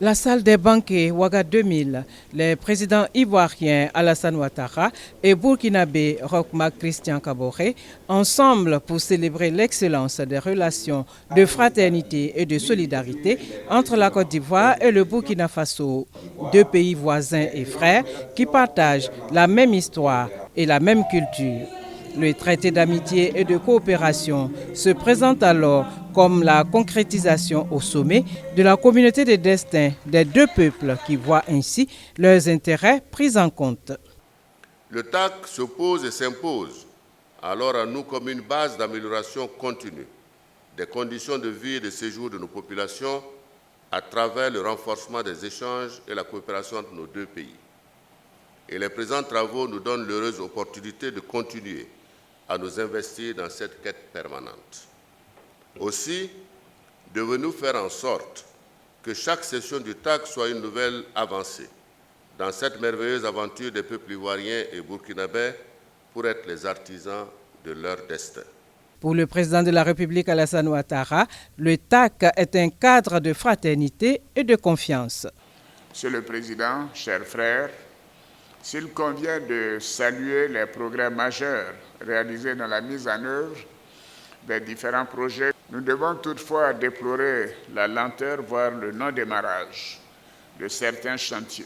La salle des banquets Ouaga 2000, les présidents ivoiriens Alassane Ouattara et burkinabé Roch-Marc Christian Kaboré, ensemble pour célébrer l'excellence des relations de fraternité et de solidarité entre la Côte d'Ivoire et le Burkina Faso, deux pays voisins et frères qui partagent la même histoire et la même culture. Le traité d'amitié et de coopération se présente alors comme la concrétisation au sommet de la communauté des destins des deux peuples qui voient ainsi leurs intérêts pris en compte. Le TAC s'oppose et s'impose alors à nous comme une base d'amélioration continue des conditions de vie et de séjour de nos populations à travers le renforcement des échanges et la coopération entre nos deux pays. Et les présents travaux nous donnent l'heureuse opportunité de continuer à nous investir dans cette quête permanente. Aussi, devons-nous faire en sorte que chaque session du TAC soit une nouvelle avancée dans cette merveilleuse aventure des peuples ivoiriens et burkinabés pour être les artisans de leur destin. Pour le président de la République Alassane Ouattara, le TAC est un cadre de fraternité et de confiance. Monsieur le Président, chers frères, s'il convient de saluer les progrès majeurs réalisés dans la mise en œuvre des différents projets, nous devons toutefois déplorer la lenteur, voire le non-démarrage de certains chantiers.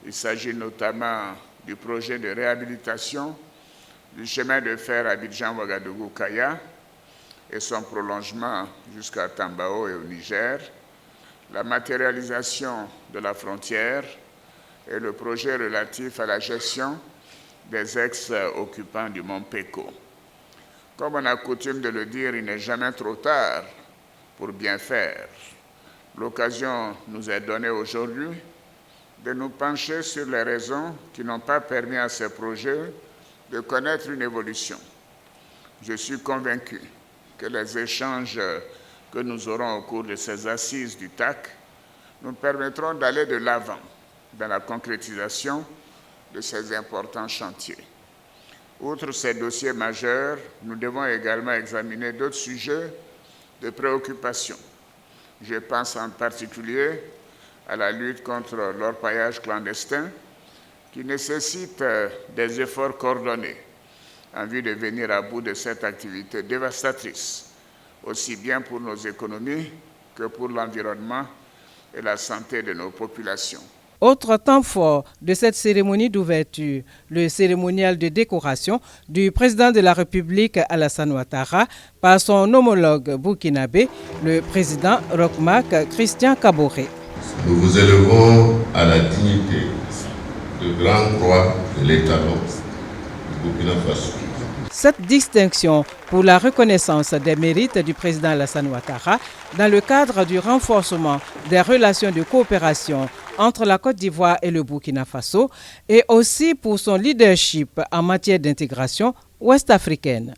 Il s'agit notamment du projet de réhabilitation du chemin de fer Abidjan-Ouagadougou-Kaya et son prolongement jusqu'à Tambao et au Niger, la matérialisation de la frontière et le projet relatif à la gestion des ex-occupants du Mont Péco. Comme on a coutume de le dire, il n'est jamais trop tard pour bien faire. L'occasion nous est donnée aujourd'hui de nous pencher sur les raisons qui n'ont pas permis à ces projets de connaître une évolution. Je suis convaincu que les échanges que nous aurons au cours de ces assises du TAC nous permettront d'aller de l'avant dans la concrétisation de ces importants chantiers. Outre ces dossiers majeurs, nous devons également examiner d'autres sujets de préoccupation. Je pense en particulier à la lutte contre l'orpaillage clandestin qui nécessite des efforts coordonnés en vue de venir à bout de cette activité dévastatrice, aussi bien pour nos économies que pour l'environnement et la santé de nos populations. Autre temps fort de cette cérémonie d'ouverture, le cérémonial de décoration du président de la République Alassane Ouattara par son homologue burkinabé, le président Roch-Marc Christian Kaboré. Nous vous élevons à la dignité de Grand Croix de l'Étalon du Burkina Faso. Cette distinction pour la reconnaissance des mérites du président Alassane Ouattara dans le cadre du renforcement des relations de coopération entre la Côte d'Ivoire et le Burkina Faso et aussi pour son leadership en matière d'intégration ouest-africaine.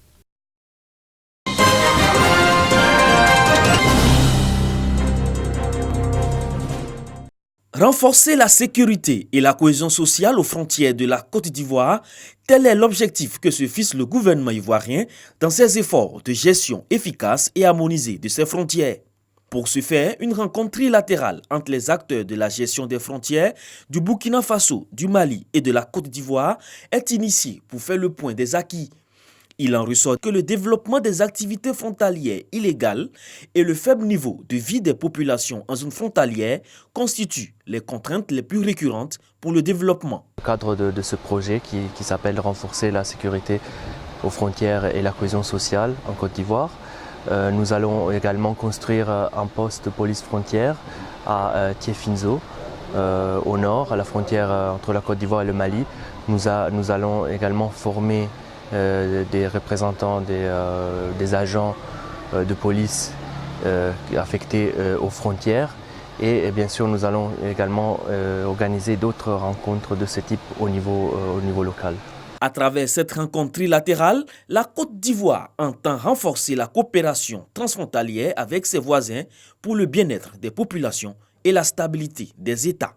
Renforcer la sécurité et la cohésion sociale aux frontières de la Côte d'Ivoire, tel est l'objectif que se fixe le gouvernement ivoirien dans ses efforts de gestion efficace et harmonisée de ses frontières. Pour ce faire, une rencontre trilatérale entre les acteurs de la gestion des frontières du Burkina Faso, du Mali et de la Côte d'Ivoire est initiée pour faire le point des acquis. Il en ressort que le développement des activités frontalières illégales et le faible niveau de vie des populations en zone frontalière constituent les contraintes les plus récurrentes pour le développement. Dans le cadre de ce projet qui s'appelle « Renforcer la sécurité aux frontières et la cohésion sociale en Côte d'Ivoire », nous allons également construire un poste de police frontière à Tiefinzo, au nord, à la frontière entre la Côte d'Ivoire et le Mali. Nous allons également former des représentants des agents de police affectés aux frontières et bien sûr nous allons également organiser d'autres rencontres de ce type au niveau local. À travers cette rencontre trilatérale, la Côte d'Ivoire entend renforcer la coopération transfrontalière avec ses voisins pour le bien-être des populations et la stabilité des États.